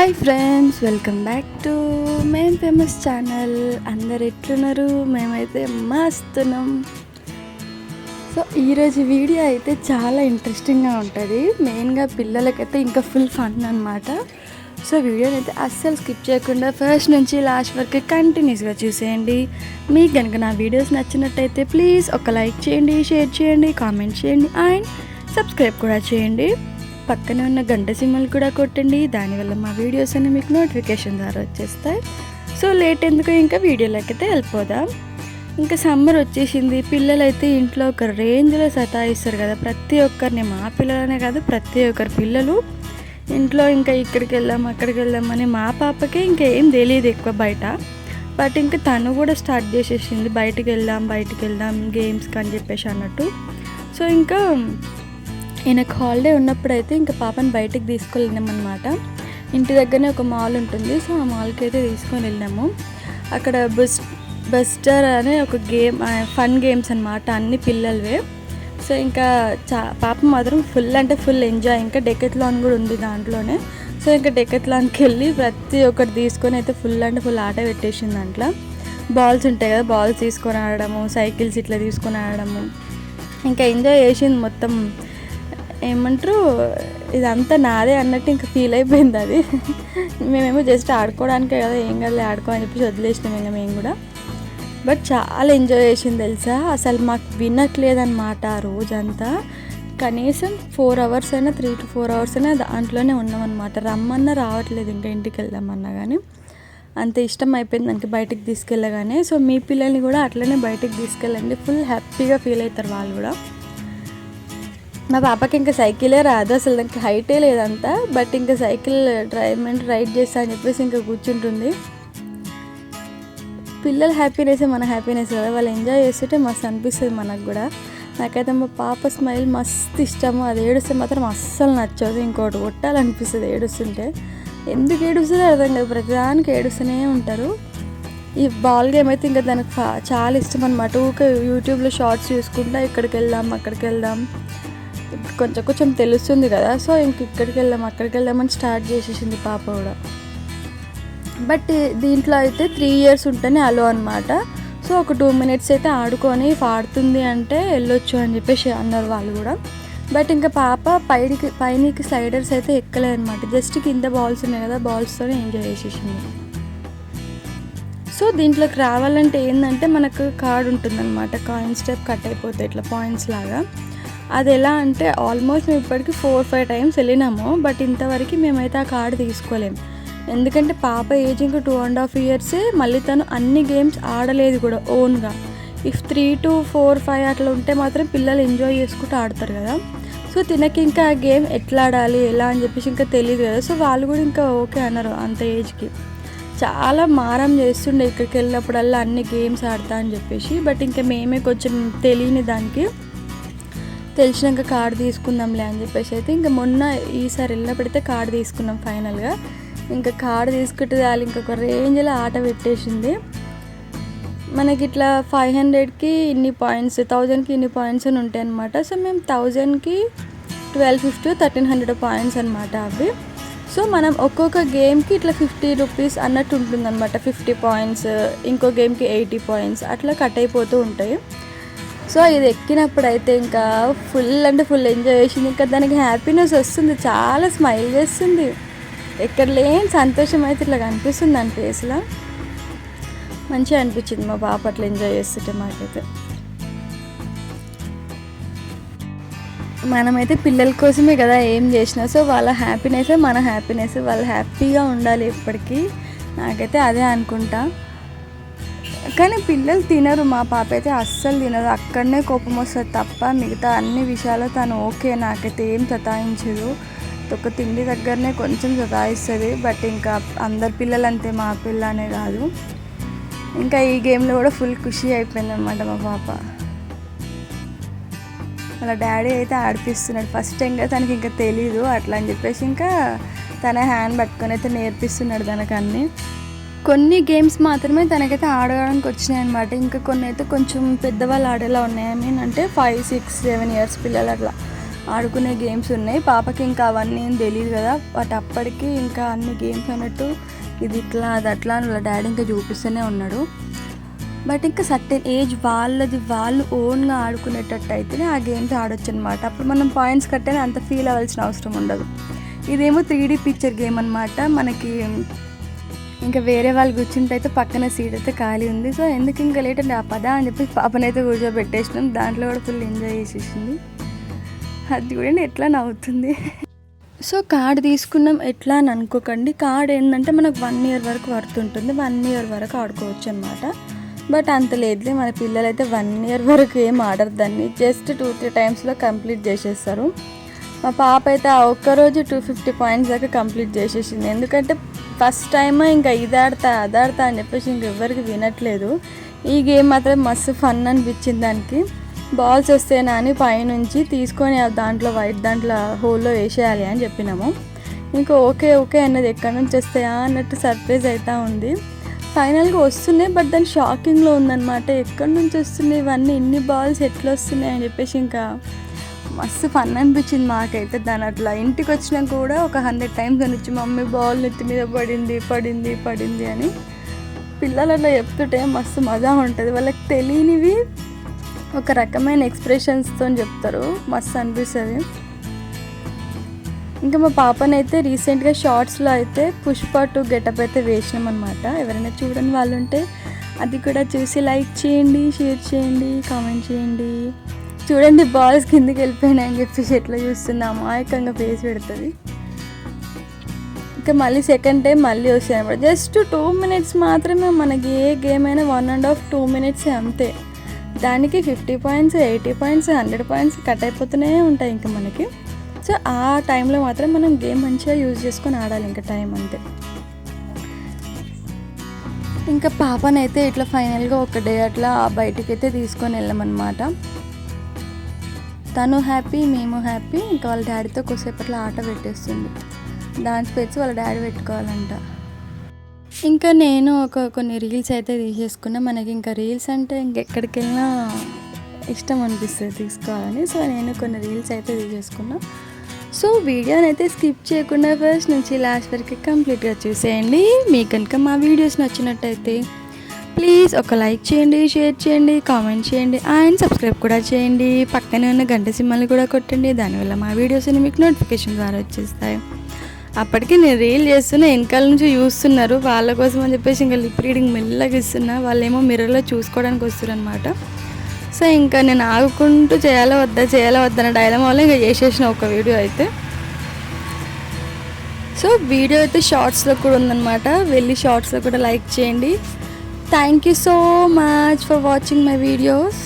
Hi friends, welcome back to మేం famous channel. అందరు ఎట్లున్నారు? మేమైతే మస్తున్నాం. సో ఈరోజు వీడియో అయితే చాలా ఇంట్రెస్టింగ్గా ఉంటుంది. మెయిన్గా పిల్లలకైతే ఇంకా ఫుల్ ఫన్ అనమాట. సో వీడియోని అయితే అస్సలు స్కిప్ చేయకుండా ఫస్ట్ నుంచి లాస్ట్ వరకు కంటిన్యూస్గా చూసేయండి. మీకు కనుక నా వీడియోస్ నచ్చినట్టయితే ప్లీజ్ ఒక లైక్ చేయండి, షేర్ చేయండి, కామెంట్ చేయండి అండ్ సబ్స్క్రైబ్ కూడా చేయండి. పక్కనే ఉన్న గంట సింబల్ కూడా కొట్టండి. దానివల్ల మా వీడియోస్ అన్ని మీకు నోటిఫికేషన్ ద్వారా వచ్చేస్తాయి. సో లేట్ ఎందుకు, ఇంకా వీడియోలోకి అయితే వెళ్ళిపోదాం. ఇంకా సమ్మర్ వచ్చేసింది. పిల్లలైతే ఇంట్లో ఒక రేంజ్లో సతాయిస్తారు కదా ప్రతి ఒక్కరిని. మా పిల్లలనే కాదు, ప్రతి ఒక్కరి పిల్లలు ఇంట్లో ఇంకా ఇక్కడికి వెళ్దాం అక్కడికి వెళ్దాం అని. మా పాపకే ఇంకేం తెలియదు ఎక్కువ బయట, బట్ ఇంకా తను కూడా స్టార్ట్ చేసేసింది బయటికి వెళ్దాం గేమ్స్కి అని చెప్పేసి అన్నట్టు. సో ఇంకా ఈయనకు హాలిడే ఉన్నప్పుడైతే ఇంకా పాపని బయటికి తీసుకెళ్ళినామన్నమాట. ఇంటి దగ్గరనే ఒక మాల్ ఉంటుంది. సో ఆ మాల్కి అయితే తీసుకొని వెళ్ళాము. అక్కడ బస్టర్ అనే ఒక గేమ్, ఫన్ గేమ్స్ అనమాట, అన్ని పిల్లలవే. సో ఇంకా పాప మాత్రం ఫుల్ ఎంజాయ్. ఇంకా డెకెత్లాన్ కూడా ఉంది దాంట్లోనే. సో ఇంకా డెకెత్లాన్కి వెళ్ళి ప్రతి ఒక్కటి తీసుకొని అయితే ఫుల్ ఆట పెట్టేసింది. దాంట్లో బాల్స్ ఉంటాయి కదా, బాల్స్ తీసుకొని ఆడడము, సైకిల్స్ ఇట్లా తీసుకొని ఆడడము, ఇంకా ఎంజాయ్ చేసింది మొత్తం. ఏమంటారు, ఇదంతా నాదే అన్నట్టు ఇంకా ఫీల్ అయిపోయింది అది. మేమేమో జస్ట్ ఆడుకోవడానికే కదా, ఏం కదా ఆడుకో అని చెప్పేసి వదిలేసినాం ఇంకా మేము కూడా. బట్ చాలా ఎంజాయ్ చేసింది తెలుసా. అసలు మాకు వినట్లేదన్నమాట ఆ రోజంతా. కనీసం 4 hours అయినా, 3 to 4 hours అయినా దాంట్లోనే ఉన్నామన్నమాట. రమ్మన్నా రావట్లేదు ఇంకా ఇంటికి వెళ్దామన్నా కానీ. అంత ఇష్టం అయిపోయింది దానికి బయటికి తీసుకెళ్ళగానే. సో మీ పిల్లల్ని కూడా అట్లనే బయటికి తీసుకెళ్ళండి, ఫుల్ హ్యాపీగా ఫీల్ అవుతారు వాళ్ళు కూడా. మా పాపకి ఇంకా సైకిలే రాదు అసలు, దానికి హైటే లేదంతా. బట్ ఇంకా సైకిల్ రైడ్ చేస్తా అని చెప్పేసి ఇంకా కూర్చుంటుంది. పిల్లల హ్యాపీనెస్ మన హ్యాపీనెస్ కదా, వాళ్ళు ఎంజాయ్ చేస్తుంటే మస్తు అనిపిస్తుంది మనకు కూడా. నాకైతే మా పాప స్మైల్ మస్తు ఇష్టము. అది ఏడుస్తే మాత్రం అస్సలు నచ్చదు, ఇంకోటి కొట్టాలనిపిస్తుంది ఏడుస్తుంటే. ఎందుకు ఏడుస్తుందో అర్థం కాదు, ప్రతిదానికి ఏడుస్తూనే ఉంటారు. ఈ బాల్ గేమ్ అయితే ఇంకా దానికి చాలా ఇష్టం అనమాట. ఊరికే యూట్యూబ్లో షార్ట్స్ చూసుకుంటా ఇక్కడికి వెళ్దాం కొంచెం తెలుస్తుంది కదా. సో ఇంక ఇక్కడికి వెళ్దాం అని స్టార్ట్ చేసేసింది పాప కూడా. బట్ దీంట్లో అయితే 3 years ఉంటేనే అలో అనమాట. సో ఒక 2 minutes అయితే ఆడుకొని ఆడుతుంది అంటే వెళ్ళొచ్చు అని చెప్పేసి అన్నారు వాళ్ళు కూడా. బట్ ఇంకా పాప పైనకి స్లైడర్స్ అయితే ఎక్కలేదు అనమాట. జస్ట్ కింద బాల్స్ ఉన్నాయి కదా, బాల్స్తోనే ఎంజాయ్ చేసేసింది. సో దీంట్లోకి రావాలంటే ఏంటంటే మనకు కార్డ్ ఉంటుందన్నమాట. కాయిన్స్ టైప్ కట్ అయిపోతాయి ఇట్లా పాయింట్స్ లాగా. అది ఎలా అంటే ఆల్మోస్ట్ మేము ఇప్పటికి 4-5 times వెళ్ళినాము. బట్ ఇంతవరకు మేమైతే ఆ కార్డు తీసుకోలేము. ఎందుకంటే పాప ఏజ్ ఇంకా 2.5 years. మళ్ళీ తను అన్ని గేమ్స్ ఆడలేదు కూడా ఓన్గా. ఇఫ్ 3 to 4, 5 అట్లా ఉంటే మాత్రం పిల్లలు ఎంజాయ్ చేసుకుంటూ ఆడతారు కదా. సో తినకి ఇంకా ఆ గేమ్ ఎట్లా ఆడాలి ఎలా అని చెప్పేసి ఇంకా తెలియదు కదా. సో వాళ్ళు కూడా ఇంకా ఓకే అన్నారు అంత ఏజ్కి. చాలా మారం చేస్తుండే ఇక్కడికి వెళ్ళినప్పుడల్లా అన్ని గేమ్స్ ఆడతా అని చెప్పేసి. బట్ ఇంకా మేమే కొంచెం తెలియని దానికి తెలిసినాక కార్డు తీసుకుందాంలే అని చెప్పేసి అయితే ఇంకా మొన్న ఈసారి వెళ్ళినప్పుడైతే కార్డు తీసుకున్నాం ఫైనల్గా. ఇంకా కార్డు తీసుకుంటే వాళ్ళు ఇంకొక రేంజ్లో ఆట పెట్టేసింది. మనకి ఇట్లా 500కి ఇన్ని పాయింట్స్, 1000కి ఇన్ని పాయింట్స్ అని ఉంటాయి అనమాట. సో మేము 1000కి 1250, 1300 పాయింట్స్ అనమాట అవి. సో మనం ఒక్కొక్క గేమ్కి ఇట్లా 50 rupees అన్నట్టు ఉంటుందన్నమాట. 50 points, ఇంకో గేమ్కి 80 points అట్లా కట్ అయిపోతూ ఉంటాయి. సో ఇది ఎక్కినప్పుడు అయితే ఇంకా ఫుల్ ఎంజాయ్ చేసింది. ఇంకా దానికి హ్యాపీనెస్ వస్తుంది, చాలా స్మైల్ చేస్తుంది. ఎక్కడ లేని సంతోషం అయితే ఇట్లా కనిపిస్తుంది దాని ఫేస్లో. మంచిగా అనిపించింది మా పాప అట్లా ఎంజాయ్ చేస్తుంటే మాకైతే. మనమైతే పిల్లల కోసమే కదా ఏం చేసినా. సో వాళ్ళ హ్యాపీనెస్ మన హ్యాపీనెస్, వాళ్ళు హ్యాపీగా ఉండాలి ఎప్పటికీ. నాకైతే అదే అనుకుంటా. కానీ పిల్లలు తినరు, మా పాప అయితే అస్సలు తినదు. అక్కడనే కోపం వస్తుంది తప్ప మిగతా అన్ని విషయాలు తను ఓకే, నాకైతే ఏం సతాయించదు. ఒక తిండి దగ్గరనే కొంచెం సతాయిస్తుంది. బట్ ఇంకా అందరి పిల్లలు అంతే, మా పిల్ల అనే కాదు. ఇంకా ఈ గేమ్లో కూడా ఫుల్ ఖుషి అయిపోయింది అనమాట మా పాప. వాళ్ళ డాడీ అయితే ఆడిపిస్తున్నాడు. ఫస్ట్ టైం కదా తనకి ఇంకా తెలీదు అట్లా అని చెప్పేసి ఇంకా తన హ్యాండ్ పట్టుకొని అయితే నేర్పిస్తున్నాడు తనకన్నీ. కొన్ని గేమ్స్ మాత్రమే తనకైతే ఆడడానికి వచ్చినాయి అనమాట. ఇంకా కొన్ని అయితే కొంచెం పెద్దవాళ్ళు ఆడేలా ఉన్నాయి. అంటే 5, 6, 7 years పిల్లలు అట్లా. ఆడుకునే గేమ్స్ ఉన్నాయి. పాపకి ఇంకా అవన్నీ ఏం తెలియదు కదా, బట్ అప్పటికి ఇంకా అన్ని గేమ్స్ అన్నట్టు ఇది ఇట్లా అది అట్లా అని వాళ్ళ డాడీ ఇంకా చూపిస్తూనే ఉన్నాడు. బట్ ఇంకా సర్టెన్ ఏజ్ వాళ్ళు ఓన్గా ఆడుకునేటట్టు అయితేనే ఆ గేమ్స్ ఆడొచ్చు అనమాట. అప్పుడు మనం పాయింట్స్ కట్టేనే అంత ఫీల్ అవ్వాల్సిన అవసరం ఉండదు. ఇదేమో 3D పిక్చర్ గేమ్ అనమాట. మనకి ఇంకా వేరే వాళ్ళు కూర్చుంటే అయితే పక్కన సీట్ అయితే ఖాళీ ఉంది. సో ఎందుకు ఇంకా లేట్ అండి ఆ పదా అని చెప్పి పాపనైతే కూర్చోబెట్టేసినాం. దాంట్లో కూడా ఫుల్ ఎంజాయ్ చేసేసింది. అది చూడండి ఎట్లా నవ్వుతుంది. సో కార్డ్ తీసుకున్నాం ఎట్లా అని అనుకోకండి. కార్డ్ ఏంటంటే మనకు 1 year వరకు పడుతుంటుంది. 1 year వరకు ఆడుకోవచ్చు అనమాట. బట్ అంత లేదులే, మన పిల్లలు అయితే 1 year వరకు ఏం ఆడరు, దాన్ని జస్ట్ 2-3 టైమ్స్లో కంప్లీట్ చేసేస్తారు. మా పాప అయితే ఆ ఒక్కరోజు 250 పాయింట్స్ దాకా కంప్లీట్ చేసేసింది. ఎందుకంటే ఫస్ట్ టైమ్ ఇంకా ఇది ఆడతా అది ఆడతా అని చెప్పేసి ఇంకెవ్వరికి వినట్లేదు. ఈ గేమ్ మాత్రం మస్తు ఫన్ అనిపించింది. దానికి బాల్స్ వస్తేనా అని పైనుంచి తీసుకొని దాంట్లో వైట్ దాంట్లో హోల్లో వేసేయాలి అని చెప్పినాము. ఇంకా ఓకే అన్నది ఎక్కడి నుంచి వస్తాయా అన్నట్టు సర్ప్రైజ్ అవుతూ ఉంది. ఫైనల్గా వస్తున్నాయి, బట్ దాని షాకింగ్లో ఉందన్నమాట. ఎక్కడి నుంచి వస్తున్నాయి ఇవన్నీ, ఇన్ని బాల్స్ ఎట్లా వస్తున్నాయి అని చెప్పేసి ఇంకా మస్తు ఫన్ అనిపించింది మాకైతే. దాని అట్లా ఇంటికి వచ్చినా కూడా ఒక 100 టైమ్స్ అనిచ్చి మమ్మీ బాల్ నెత్తి మీద పడింది అని పిల్లలు అట్లా చెప్తుంటే మస్తు మజా ఉంటుంది. వాళ్ళకి తెలియనివి ఒక రకమైన ఎక్స్ప్రెషన్స్తో చెప్తారు, మస్తు అనిపిస్తుంది. ఇంకా మా పాపనైతే రీసెంట్గా షార్ట్స్లో అయితే పుష్ప 2 గెటప్ అయితే వేసినాం అనమాట. ఎవరైనా చూడని వాళ్ళు ఉంటే అది కూడా చూసి లైక్ చేయండి, షేర్ చేయండి, కామెంట్ చేయండి. చూడండి బాల్స్ కిందకి వెళ్ళిపోయినాయి అని చెప్పేసి ఎట్లా చూస్తున్నాము, అమాయకంగా ఫేస్ పెడుతుంది. ఇంకా మళ్ళీ సెకండ్ టైం మళ్ళీ వస్తాయి అనమాట. జస్ట్ 2 minutes మాత్రమే. మనకి ఏ గేమ్ అయినా 1.5-2 minutes అంతే. దానికి 50 పాయింట్స్, 80 పాయింట్స్, 100 పాయింట్స్ కట్ అయిపోతూనే ఉంటాయి ఇంకా మనకి. సో ఆ టైంలో మాత్రం మనం గేమ్ మంచిగా యూజ్ చేసుకొని ఆడాలి ఇంకా టైం అంతే. ఇంకా పాపనైతే ఇట్లా ఫైనల్గా ఒక డే అట్లా బయటికి అయితే తీసుకొని వెళ్ళామన్నమాట. తను హ్యాపీ, మేము హ్యాపీ. ఇంకా వాళ్ళ డాడీతో కొద్దిసేపట్లో ఆట పెట్టేస్తుంది. డాన్స్ పెట్టి వాళ్ళ డాడీ పెట్టుకోవాలంట. ఇంకా నేను కొన్ని రీల్స్ అయితే తీసేసుకున్నా. మనకి ఇంకా రీల్స్ అంటే ఇంకెక్కడికి వెళ్ళినా ఇష్టం అనిపిస్తుంది తీసుకోవాలని. సో నేను కొన్ని రీల్స్ అయితే తీసేసుకున్నా. సో వీడియోని అయితే స్కిప్ చేయకుండా ఫస్ట్ నుంచి లాస్ట్ వరకు కంప్లీట్గా చూసేయండి. మీకు కనుక మా వీడియోస్ నచ్చినట్టయితే ప్లీజ్ ఒక లైక్ చేయండి, షేర్ చేయండి, కామెంట్ చేయండి అండ్ సబ్స్క్రైబ్ కూడా చేయండి. పక్కనే ఉన్న గంట సింబల్ని కూడా కొట్టండి. దానివల్ల మా వీడియోస్ మీకు నోటిఫికేషన్ ద్వారా వచ్చేస్తాయి. అప్పటికి నేను రీల్ చేస్తున్నా, వెనకాల నుంచి చూస్తున్నారు. వాళ్ళ కోసం అని చెప్పేసి ఇంకా లిప్ రీడింగ్ మెల్లగా ఇస్తున్నా. వాళ్ళేమో మిర్రర్లో చూసుకోవడానికి వస్తారు అనమాట. సో ఇంకా నేను ఆగుకుంటూ చేయాలా వద్దా అన్న డైలమా వల్ల ఇంకా చేసేసిన ఒక వీడియో అయితే. సో వీడియో అయితే షార్ట్స్లో కూడా ఉందన్నమాట. వెళ్ళి షార్ట్స్లో కూడా లైక్ చేయండి. Thank you so much for watching my videos.